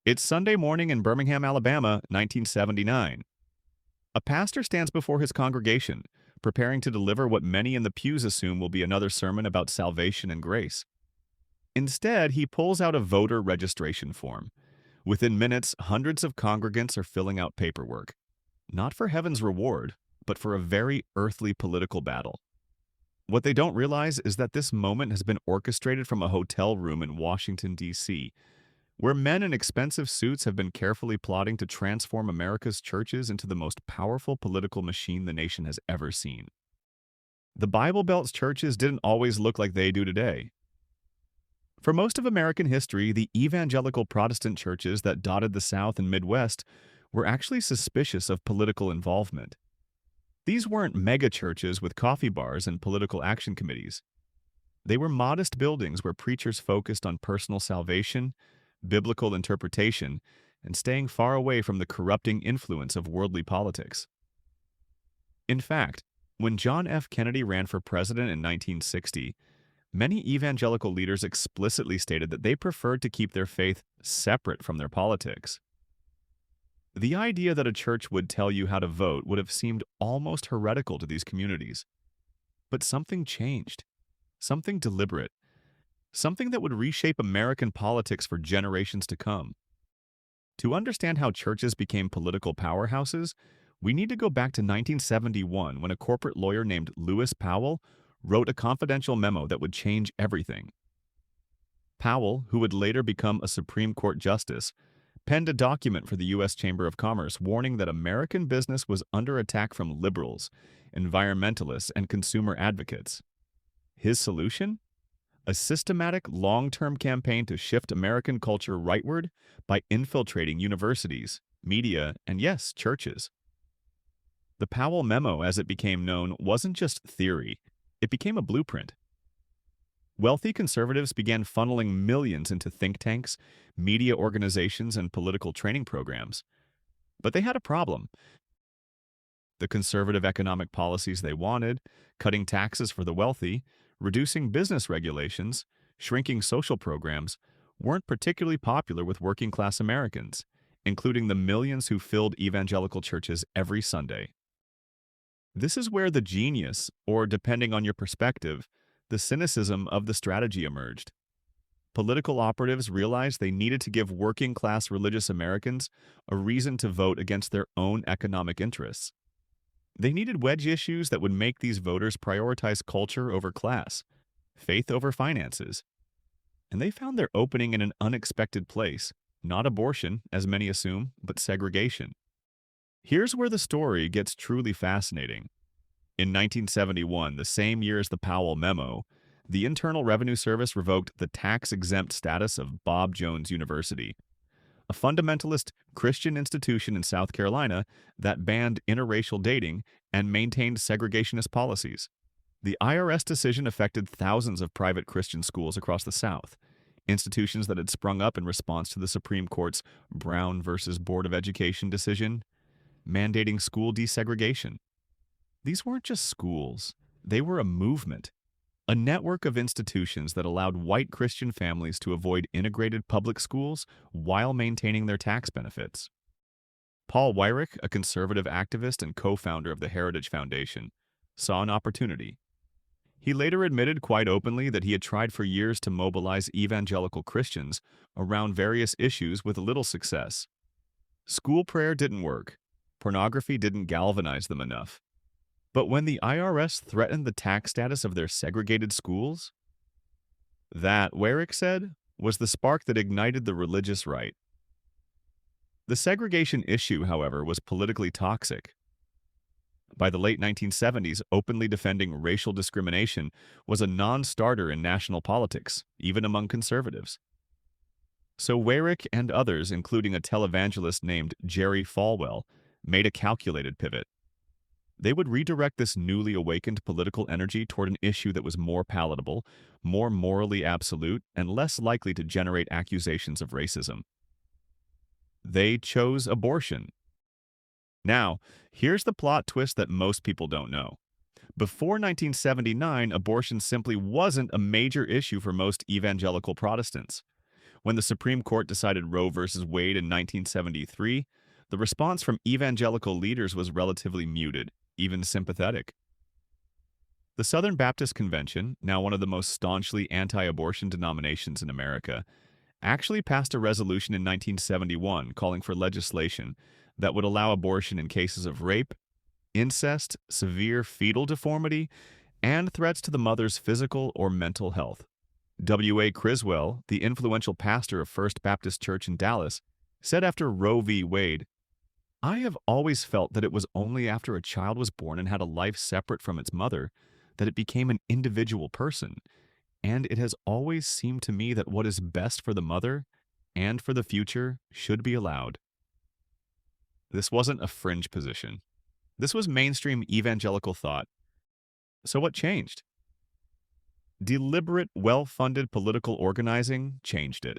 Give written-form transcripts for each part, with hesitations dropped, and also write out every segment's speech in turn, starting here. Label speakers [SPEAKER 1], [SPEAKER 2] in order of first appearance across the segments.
[SPEAKER 1] It's Sunday morning in Birmingham, Alabama, 1979. A pastor stands before his congregation, preparing to deliver what many in the pews assume will be another sermon about salvation and grace. Instead, he pulls out a voter registration form. Within minutes, hundreds of congregants are filling out paperwork, not for heaven's reward, but for a very earthly political battle. What they don't realize is that this moment has been orchestrated from a hotel room in Washington, D.C., where men in expensive suits have been carefully plotting to transform America's churches into the most powerful political machine the nation has ever seen. The Bible Belt's churches didn't always look like they do today. For most of American history, the evangelical Protestant churches that dotted the South and Midwest were actually suspicious of political involvement. These weren't mega churches with coffee bars and political action committees. They were modest buildings where preachers focused on personal salvation, biblical interpretation, and staying far away from the corrupting influence of worldly politics. In fact, when John F. Kennedy ran for president in 1960, many evangelical leaders explicitly stated that they preferred to keep their faith separate from their politics. The idea that a church would tell you how to vote would have seemed almost heretical to these communities. But something changed. Something deliberate. Something that would reshape American politics for generations to come. To understand how churches became political powerhouses, we need to go back to 1971 when a corporate lawyer named Lewis Powell wrote a confidential memo that would change everything. Powell, who would later become a Supreme Court justice, penned a document for the U.S. Chamber of Commerce warning that American business was under attack from liberals, environmentalists, and consumer advocates. His solution? A systematic, long-term campaign to shift American culture rightward by infiltrating universities, media, and yes, churches. The Powell Memo, as it became known, wasn't just theory. It became a blueprint. Wealthy conservatives began funneling millions into think tanks, media organizations, and political training programs. But they had a problem. The conservative economic policies they wanted, cutting taxes for the wealthy, reducing business regulations, shrinking social programs, weren't particularly popular with working-class Americans, including the millions who filled evangelical churches every Sunday. This is where the genius, or depending on your perspective, the cynicism of the strategy emerged. Political operatives realized they needed to give working-class religious Americans a reason to vote against their own economic interests. They needed wedge issues that would make these voters prioritize culture over class, faith over finances. And they found their opening in an unexpected place, not abortion, as many assume, but segregation. Here's where the story gets truly fascinating. In 1971, the same year as the Powell Memo, the Internal Revenue Service revoked the tax-exempt status of Bob Jones University, a fundamentalist Christian institution in South Carolina that banned interracial dating and maintained segregationist policies. The IRS decision affected thousands of private Christian schools across the South, institutions that had sprung up in response to the Supreme Court's Brown versus Board of Education decision, mandating school desegregation. These weren't just schools, they were a movement. A network of institutions that allowed white Christian families to avoid integrated public schools while maintaining their tax benefits. Paul Weyrich, a conservative activist and co-founder of the Heritage Foundation, saw an opportunity. He later admitted quite openly that he had tried for years to mobilize evangelical Christians around various issues with little success. School prayer didn't work. Pornography didn't galvanize them enough. But when the IRS threatened the tax status of their segregated schools, that, Weyrich said, was the spark that ignited the religious right. The segregation issue, however, was politically toxic. By the late 1970s, openly defending racial discrimination was a non-starter in national politics, even among conservatives. So Weyrich and others, including a televangelist named Jerry Falwell, made a calculated pivot. They would redirect this newly awakened political energy toward an issue that was more palatable, more morally absolute, and less likely to generate accusations of racism. They chose abortion. Now, here's the plot twist that most people don't know. Before 1979, abortion simply wasn't a major issue for most evangelical Protestants. When the Supreme Court decided Roe v. Wade in 1973, the response from evangelical leaders was relatively muted, even sympathetic. The Southern Baptist Convention, now one of the most staunchly anti-abortion denominations in America, actually passed a resolution in 1971 calling for legislation that would allow abortion in cases of rape, incest, severe fetal deformity, and threats to the mother's physical or mental health. W.A. Criswell, the influential pastor of First Baptist Church in Dallas, said after Roe v. Wade, "I have always felt that it was only after a child was born and had a life separate from its mother that it became an individual person, and it has always seemed to me that what is best for the mother and for the future should be allowed." This wasn't a fringe position. This was mainstream evangelical thought. So what changed? Deliberate, well-funded political organizing changed it.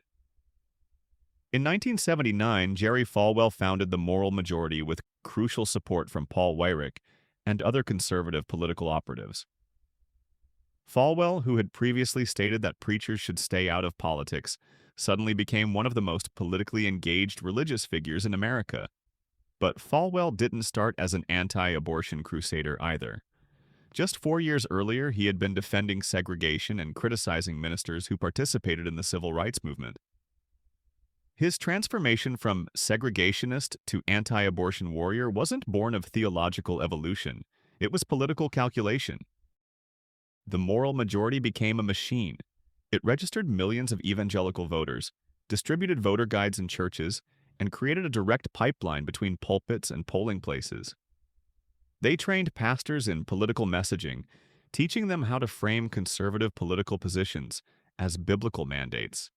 [SPEAKER 1] In 1979, Jerry Falwell founded the Moral Majority with crucial support from Paul Weyrich and other conservative political operatives. Falwell, who had previously stated that preachers should stay out of politics, suddenly became one of the most politically engaged religious figures in America. But Falwell didn't start as an anti-abortion crusader either. Just 4 years earlier, he had been defending segregation and criticizing ministers who participated in the civil rights movement. His transformation from segregationist to anti-abortion warrior wasn't born of theological evolution. It was political calculation. The Moral Majority became a machine. It registered millions of evangelical voters, distributed voter guides in churches, and created a direct pipeline between pulpits and polling places. They trained pastors in political messaging, teaching them how to frame conservative political positions as biblical mandates.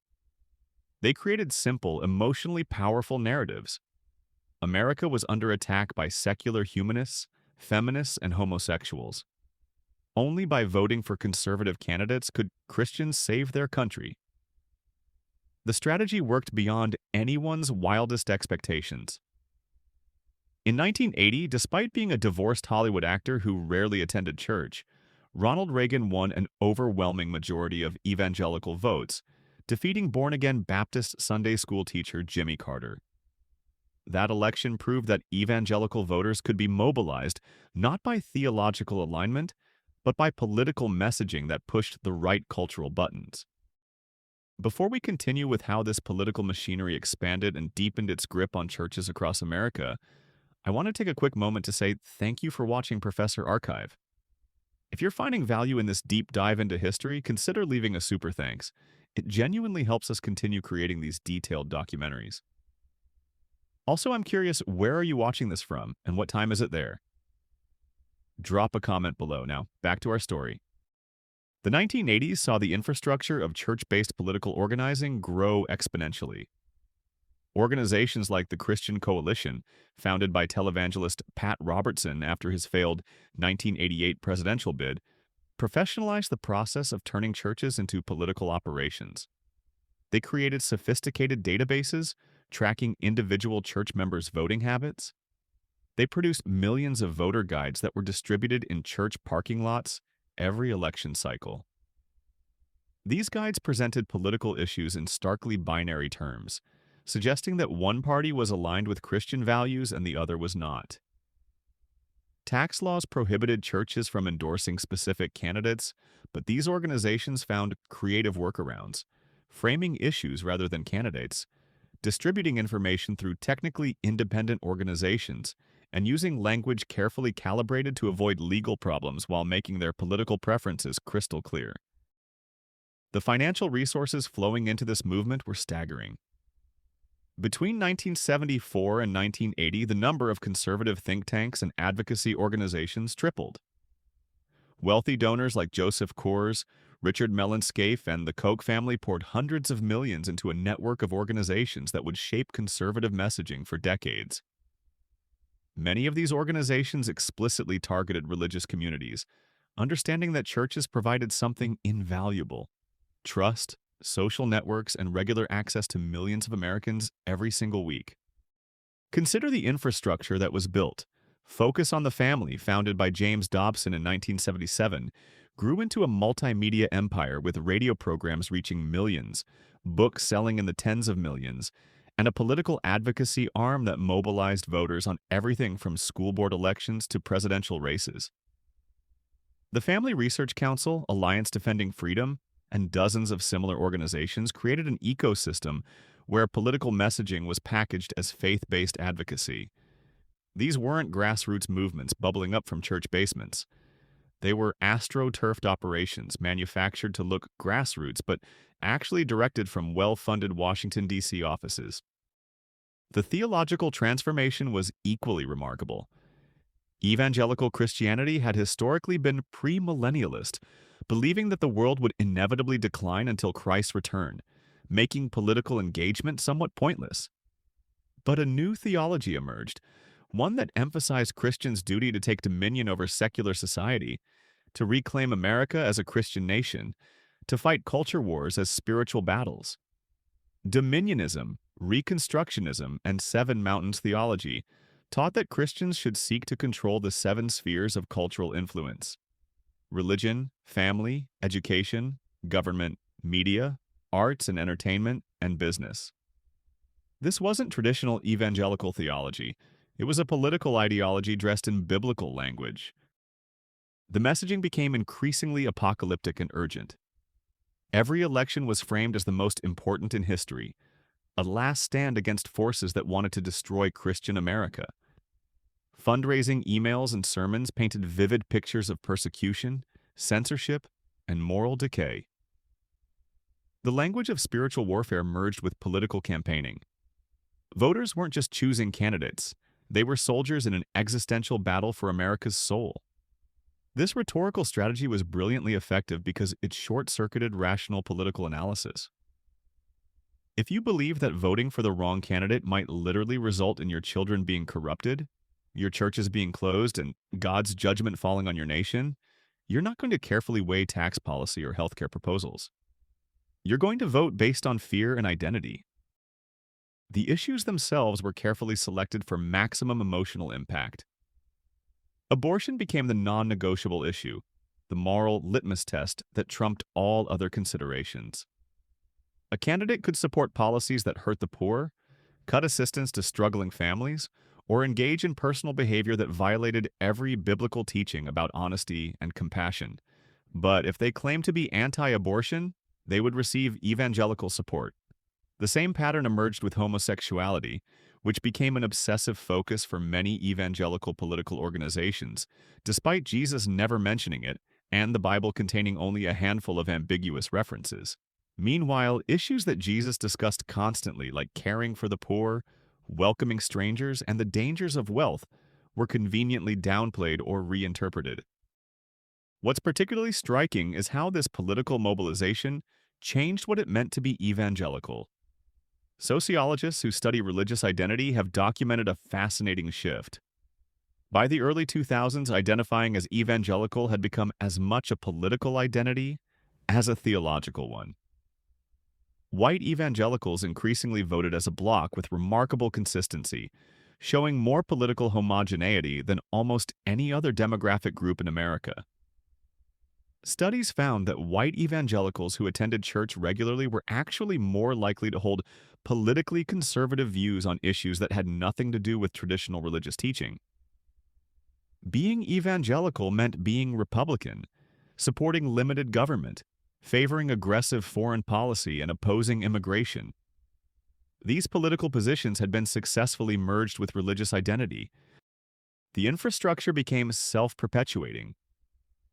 [SPEAKER 1] They created simple, emotionally powerful narratives. America was under attack by secular humanists, feminists, and homosexuals. Only by voting for conservative candidates could Christians save their country. The strategy worked beyond anyone's wildest expectations. In 1980, despite being a divorced Hollywood actor who rarely attended church, Ronald Reagan won an overwhelming majority of evangelical votes, defeating born-again Baptist Sunday school teacher Jimmy Carter. That election proved that evangelical voters could be mobilized not by theological alignment, but by political messaging that pushed the right cultural buttons. Before we continue with how this political machinery expanded and deepened its grip on churches across America, I want to take a quick moment to say thank you for watching Professor Archive. If you're finding value in this deep dive into history, consider leaving a super thanks. It genuinely helps us continue creating these detailed documentaries. Also, I'm curious, where are you watching this from, and what time is it there? Drop a comment below. Now, back to our story. The 1980s saw the infrastructure of church-based political organizing grow exponentially. Organizations like the Christian Coalition, founded by televangelist Pat Robertson after his failed 1988 presidential bid, professionalized the process of turning churches into political operations. They created sophisticated databases tracking individual church members' voting habits. They produced millions of voter guides that were distributed in church parking lots every election cycle. These guides presented political issues in starkly binary terms, suggesting that one party was aligned with Christian values and the other was not. Tax laws prohibited churches from endorsing specific candidates, but these organizations found creative workarounds, framing issues rather than candidates, distributing information through technically independent organizations, and using language carefully calibrated to avoid legal problems while making their political preferences crystal clear. The financial resources flowing into this movement were staggering. Between 1974 and 1980, the number of conservative think tanks and advocacy organizations tripled. Wealthy donors like Joseph Coors, Richard Mellon Scaife, and the Koch family poured hundreds of millions into a network of organizations that would shape conservative messaging for decades. Many of these organizations explicitly targeted religious communities, understanding that churches provided something invaluable: trust, social networks, and regular access to millions of Americans every single week. Consider the infrastructure that was built. Focus on the Family, founded by James Dobson in 1977, grew into a multimedia empire with radio programs reaching millions, books selling in the tens of millions, and a political advocacy arm that mobilized voters on everything from school board elections to presidential races. The Family Research Council, Alliance Defending Freedom, and dozens of similar organizations created an ecosystem where political messaging was packaged as faith-based advocacy. These weren't grassroots movements bubbling up from church basements. They were astroturfed operations manufactured to look grassroots but actually directed from well-funded Washington, D.C. offices. The theological transformation was equally remarkable. Evangelical Christianity had historically been premillennialist, believing that the world would inevitably decline until Christ's return, making political engagement somewhat pointless. But a new theology emerged, one that emphasized Christians' duty to take dominion over secular society, to reclaim America as a Christian nation, to fight culture wars as spiritual battles. Dominionism, Reconstructionism, and Seven Mountains theology taught that Christians should seek to control the seven spheres of cultural influence: religion, family, education, government, media, arts and entertainment, and business. This wasn't traditional evangelical theology. It was a political ideology dressed in biblical language. The messaging became increasingly apocalyptic and urgent. Every election was framed as the most important in history, a last stand against forces that wanted to destroy Christian America. Fundraising emails and sermons painted vivid pictures of persecution, censorship, and moral decay. The language of spiritual warfare merged with political campaigning. Voters weren't just choosing candidates, they were soldiers in an existential battle for America's soul. This rhetorical strategy was brilliantly effective because it short-circuited rational political analysis. If you believe that voting for the wrong candidate might literally result in your children being corrupted, your churches being closed, and God's judgment falling on your nation, you're not going to carefully weigh tax policy or healthcare proposals. You're going to vote based on fear and identity. The issues themselves were carefully selected for maximum emotional impact. Abortion became the non-negotiable issue, the moral litmus test that trumped all other considerations. A candidate could support policies that hurt the poor, cut assistance to struggling families, or engage in personal behavior that violated every biblical teaching about honesty and compassion. But if they claimed to be anti-abortion, they would receive evangelical support. The same pattern emerged with homosexuality, which became an obsessive focus for many evangelical political organizations, despite Jesus never mentioning it and the Bible containing only a handful of ambiguous references. Meanwhile, issues that Jesus discussed constantly, like caring for the poor, welcoming strangers, and the dangers of wealth, were conveniently downplayed or reinterpreted. What's particularly striking is how this political mobilization changed what it meant to be evangelical. Sociologists who study religious identity have documented a fascinating shift. By the early 2000s, identifying as evangelical had become as much a political identity as a theological one. White evangelicals increasingly voted as a bloc with remarkable consistency, showing more political homogeneity than almost any other demographic group in America. Studies found that white evangelicals who attended church regularly were actually more likely to hold politically conservative views on issues that had nothing to do with traditional religious teaching. Being evangelical meant being Republican, supporting limited government, favoring aggressive foreign policy, and opposing immigration. These political positions had been successfully merged with religious identity. The infrastructure became self-perpetuating.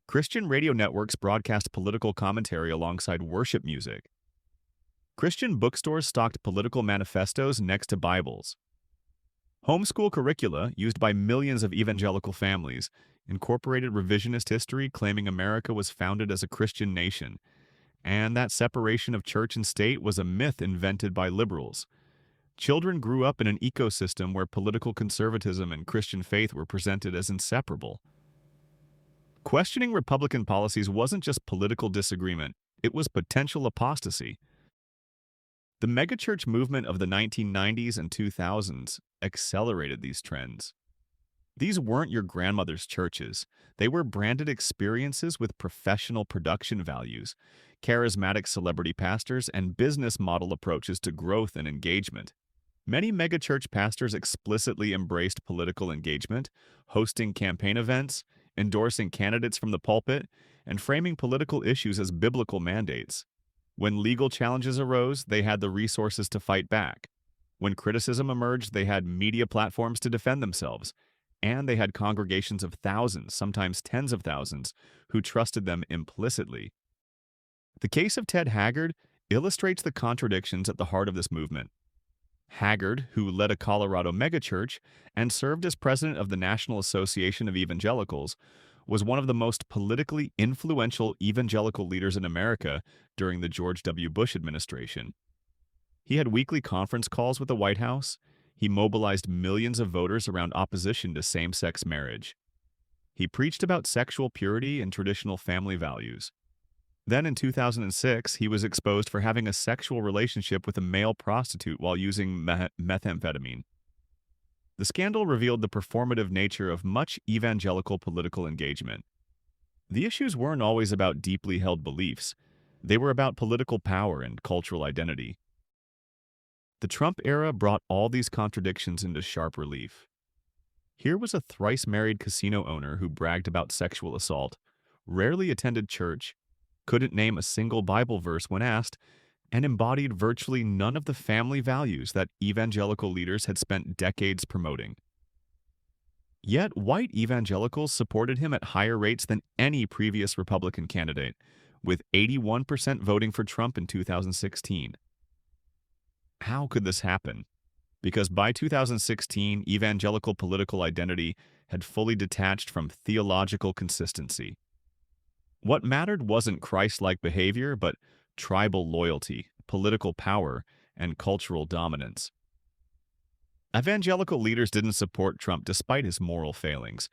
[SPEAKER 1] Christian radio networks broadcast political commentary alongside worship music. Christian bookstores stocked political manifestos next to Bibles. Homeschool curricula, used by millions of evangelical families, incorporated revisionist history claiming America was founded as a Christian nation, and that separation of church and state was a myth invented by liberals. Children grew up in an ecosystem where political conservatism and Christian faith were presented as inseparable. Questioning Republican policies wasn't just political disagreement, it was potential apostasy. The megachurch movement of the 1990s and 2000s accelerated these trends. These weren't your grandmother's churches. They were branded experiences with professional production values, charismatic celebrity pastors, and business model approaches to growth and engagement. Many megachurch pastors explicitly embraced political engagement, hosting campaign events, endorsing candidates from the pulpit, and framing political issues as biblical mandates. When legal challenges arose, they had the resources to fight back. When criticism emerged, they had media platforms to defend themselves. And they had congregations of thousands, sometimes tens of thousands, who trusted them implicitly. The case of Ted Haggard illustrates the contradictions at the heart of this movement. Haggard, who led a Colorado megachurch and served as president of the National Association of Evangelicals, was one of the most politically influential evangelical leaders in America during the George W. Bush administration. He had weekly conference calls with the White House. He mobilized millions of voters around opposition to same-sex marriage. He preached about sexual purity and traditional family values. Then in 2006, he was exposed for having a sexual relationship with a male prostitute while using methamphetamine. The scandal revealed the performative nature of much evangelical political engagement. The issues weren't always about deeply held beliefs. They were about political power and cultural identity. The Trump era brought all these contradictions into sharp relief. Here was a thrice-married casino owner who bragged about sexual assault, rarely attended church, couldn't name a single Bible verse when asked, and embodied virtually none of the family values that evangelical leaders had spent decades promoting. Yet white evangelicals supported him at higher rates than any previous Republican candidate, with 81% voting for Trump in 2016. How could this happen? Because by 2016, evangelical political identity had fully detached from theological consistency. What mattered wasn't Christ-like behavior, but tribal loyalty, political power, and cultural dominance. Evangelical leaders didn't support Trump despite his moral failings.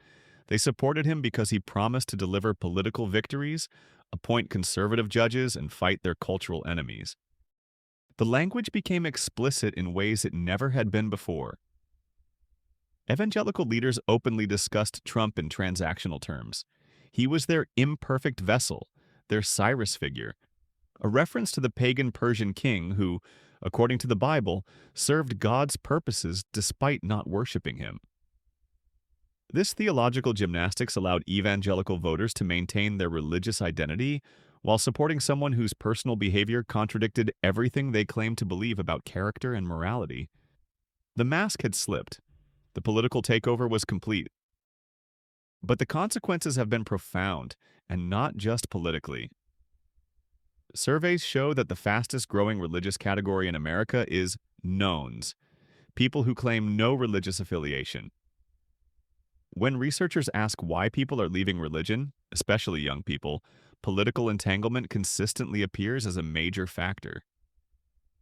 [SPEAKER 1] They supported him because he promised to deliver political victories, appoint conservative judges, and fight their cultural enemies. The language became explicit in ways it never had been before. Evangelical leaders openly discussed Trump in transactional terms. He was their imperfect vessel, their Cyrus figure, a reference to the pagan Persian king who, according to the Bible, served God's purposes despite not worshiping him. This theological gymnastics allowed evangelical voters to maintain their religious identity while supporting someone whose personal behavior contradicted everything they claimed to believe about character and morality. The mask had slipped. The political takeover was complete. But the consequences have been profound, and not just politically. Surveys show that the fastest-growing religious category in America is knowns, people who claim no religious affiliation. When researchers ask why people are leaving religion, especially young people, political entanglement consistently appears as a major factor.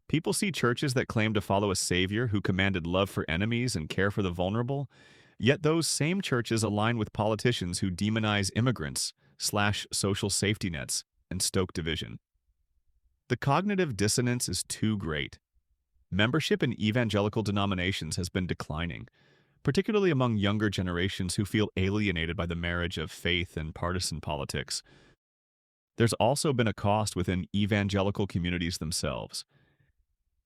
[SPEAKER 1] People see churches that claim to follow a savior who commanded love for enemies and care for the vulnerable, yet those same churches align with politicians who demonize immigrants, slash social safety nets, and stoke division. The cognitive dissonance is too great. Membership in evangelical denominations has been declining, particularly among younger generations who feel alienated by the marriage of faith and partisan politics. There's also been a cost within evangelical communities themselves.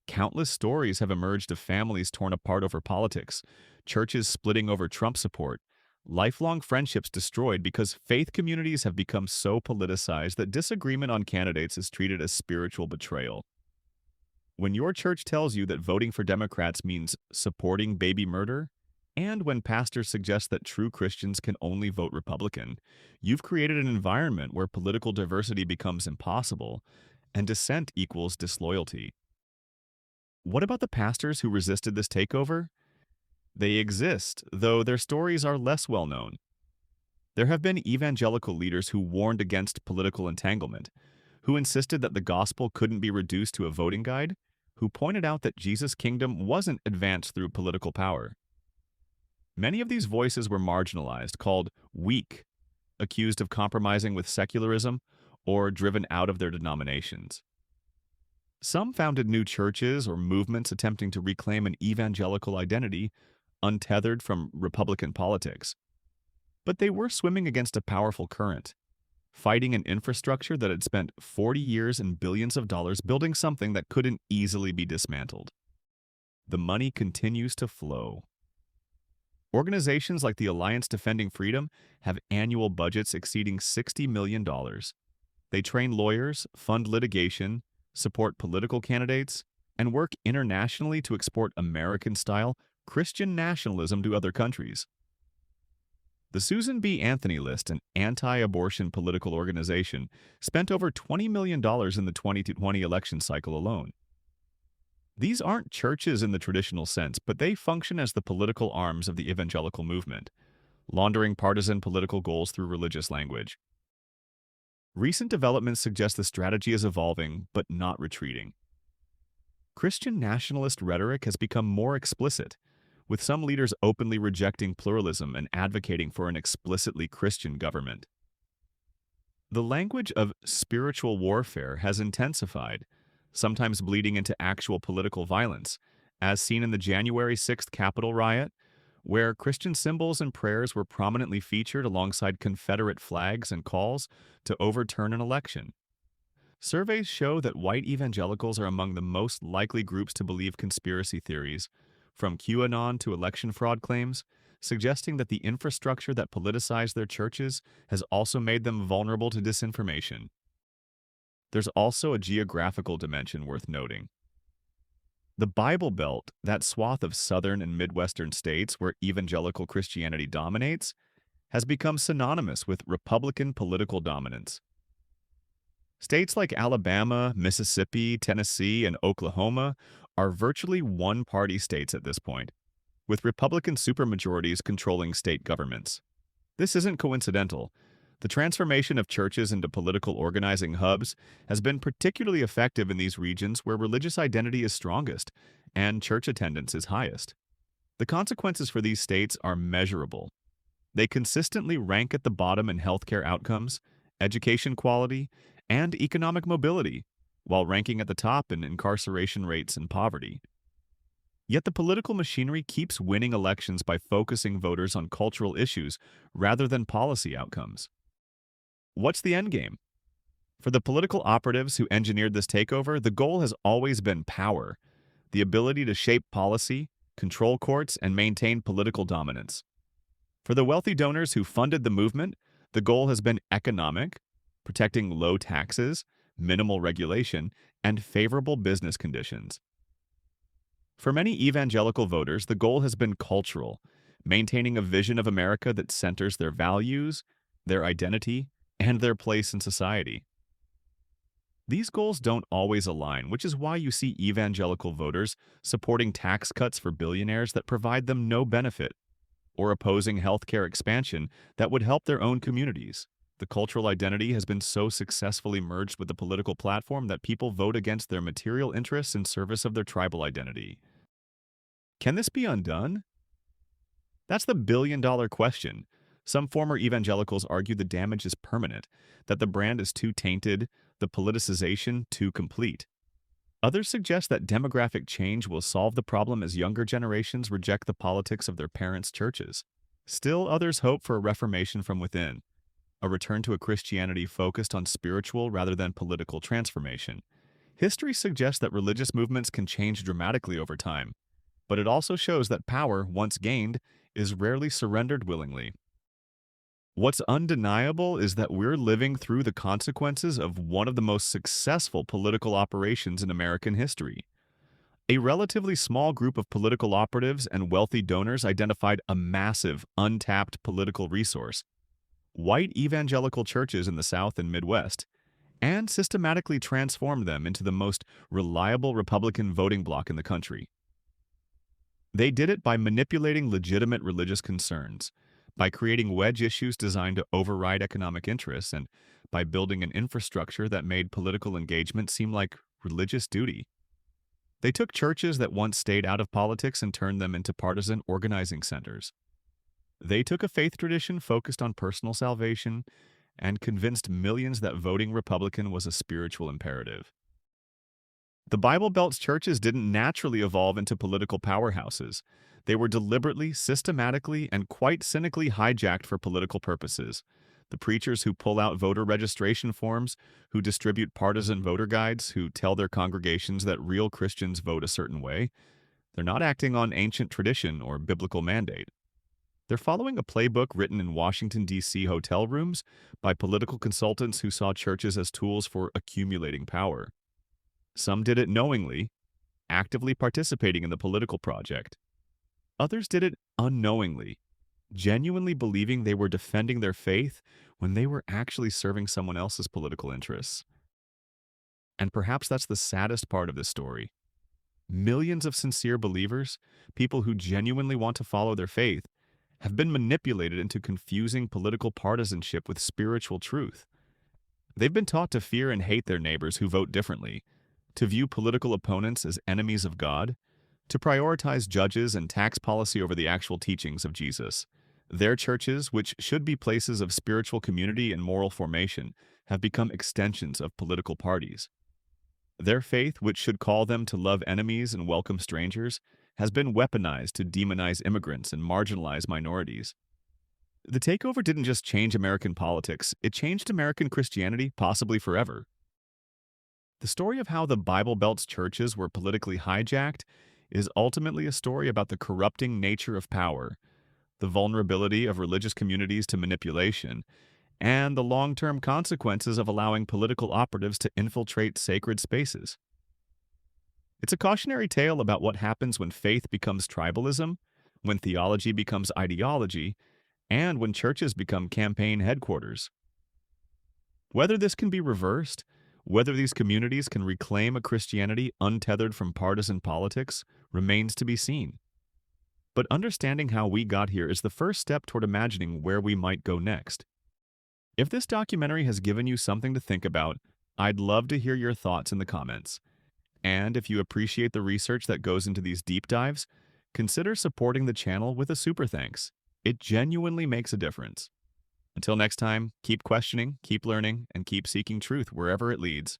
[SPEAKER 1] Countless stories have emerged of families torn apart over politics, churches splitting over Trump support, lifelong friendships destroyed because faith communities have become so politicized that disagreement on candidates is treated as spiritual betrayal. When your church tells you that voting for Democrats means supporting baby murder, and when pastors suggest that true Christians can only vote Republican, you've created an environment where political diversity becomes impossible and dissent equals disloyalty. What about the pastors who resisted this takeover? They exist, though their stories are less well known. There have been evangelical leaders who warned against political entanglement, who insisted that the gospel couldn't be reduced to a voting guide, who pointed out that Jesus' kingdom wasn't advanced through political power. Many of these voices were marginalized, called weak, accused of compromising with secularism, or driven out of their denominations. Some founded new churches or movements attempting to reclaim an evangelical identity, untethered from Republican politics. But they were swimming against a powerful current, fighting an infrastructure that had spent 40 years and billions of dollars building something that couldn't easily be dismantled. The money continues to flow. Organizations like the Alliance Defending Freedom have annual budgets exceeding $60 million. They train lawyers, fund litigation, support political candidates, and work internationally to export American-style Christian nationalism to other countries. The Susan B. Anthony List, an anti-abortion political organization, spent over $20 million in the 2020 election cycle alone. These aren't churches in the traditional sense, but they function as the political arms of the evangelical movement, laundering partisan political goals through religious language. Recent developments suggest the strategy is evolving, but not retreating. Christian nationalist rhetoric has become more explicit, with some leaders openly rejecting pluralism and advocating for an explicitly Christian government. The language of spiritual warfare has intensified, sometimes bleeding into actual political violence, as seen in the January 6th Capitol riot, where Christian symbols and prayers were prominently featured alongside Confederate flags and calls to overturn an election. Surveys show that white evangelicals are among the most likely groups to believe conspiracy theories, from QAnon to election fraud claims, suggesting that the infrastructure that politicized their churches has also made them vulnerable to disinformation. There's also a geographical dimension worth noting. The Bible Belt, that swath of southern and midwestern states where evangelical Christianity dominates, has become synonymous with Republican political dominance. States like Alabama, Mississippi, Tennessee, and Oklahoma are virtually one-party states at this point, with Republican supermajorities controlling state governments. This isn't coincidental. The transformation of churches into political organizing hubs has been particularly effective in these regions where religious identity is strongest and church attendance is highest. The consequences for these states are measurable. They consistently rank at the bottom in healthcare outcomes, education quality, and economic mobility, while ranking at the top in incarceration rates and poverty. Yet the political machinery keeps winning elections by focusing voters on cultural issues rather than policy outcomes. What's the endgame? For the political operatives who engineered this takeover, the goal has always been power, the ability to shape policy, control courts, and maintain political dominance. For the wealthy donors who funded the movement, the goal has been economic, protecting low taxes, minimal regulation, and favorable business conditions. For many evangelical voters, the goal has been cultural, maintaining a vision of America that centers their values, their identity, and their place in society. These goals don't always align, which is why you see evangelical voters supporting tax cuts for billionaires that provide them no benefit, or opposing healthcare expansion that would help their own communities. The cultural identity has been so successfully merged with the political platform that people vote against their material interests in service of their tribal identity. Can this be undone? That's the billion-dollar question. Some former evangelicals argue the damage is permanent, that the brand is too tainted, the politicization too complete. Others suggest that demographic change will solve the problem as younger generations reject the politics of their parents' churches. Still, others hope for a reformation from within, a return to a Christianity focused on spiritual rather than political transformation. History suggests that religious movements can change dramatically over time, but it also shows that power, once gained, is rarely surrendered willingly. What's undeniable is that we're living through the consequences of one of the most successful political operations in American history. A relatively small group of political operatives and wealthy donors identified a massive, untapped political resource, white evangelical churches in the South and Midwest, and systematically transformed them into the most reliable Republican voting bloc in the country. They did it by manipulating legitimate religious concerns, by creating wedge issues designed to override economic interests, and by building an infrastructure that made political engagement seem like religious duty. They took churches that once stayed out of politics and turned them into partisan organizing centers. They took a faith tradition focused on personal salvation and convinced millions that voting Republican was a spiritual imperative. The Bible Belt's churches didn't naturally evolve into political powerhouses. They were deliberately, systematically, and quite cynically hijacked for political purposes. The preachers who pull out voter registration forms, who distribute partisan voter guides, who tell their congregations that real Christians vote a certain way, they're not acting on ancient tradition or biblical mandate. They're following a playbook written in Washington, D.C. hotel rooms by political consultants who saw churches as tools for accumulating power. Some did it knowingly, actively participating in the political project. Others did it unknowingly, genuinely believing they were defending their faith when they were actually serving someone else's political interests. And perhaps that's the saddest part of this story. Millions of sincere believers, people who genuinely want to follow their faith, have been manipulated into confusing political partisanship with spiritual truth. They've been taught to fear and hate their neighbors who vote differently, to view political opponents as enemies of God, to prioritize judges and tax policy over the actual teachings of Jesus. Their churches, which should be places of spiritual community and moral formation, have become extensions of political parties. Their faith, which should call them to love enemies and welcome strangers, has been weaponized to demonize immigrants and marginalize minorities. The takeover didn't just change American politics, it changed American Christianity, possibly forever. The story of how the Bible Belt's churches were politically hijacked is ultimately a story about the corrupting nature of power, the vulnerability of religious communities to manipulation, and the long-term consequences of allowing political operatives to infiltrate sacred spaces. It's a cautionary tale about what happens when faith becomes tribalism, when theology becomes ideology, and when churches become campaign headquarters. Whether this can be reversed, whether these communities can reclaim a Christianity untethered from partisan politics, remains to be seen. But understanding how we got here is the first step toward imagining where we might go next. If this documentary has given you something to think about, I'd love to hear your thoughts in the comments. And if you appreciate the research that goes into these deep dives, consider supporting the channel with a super thanks. It genuinely makes a difference. Until next time, keep questioning, keep learning, and keep seeking truth wherever it leads.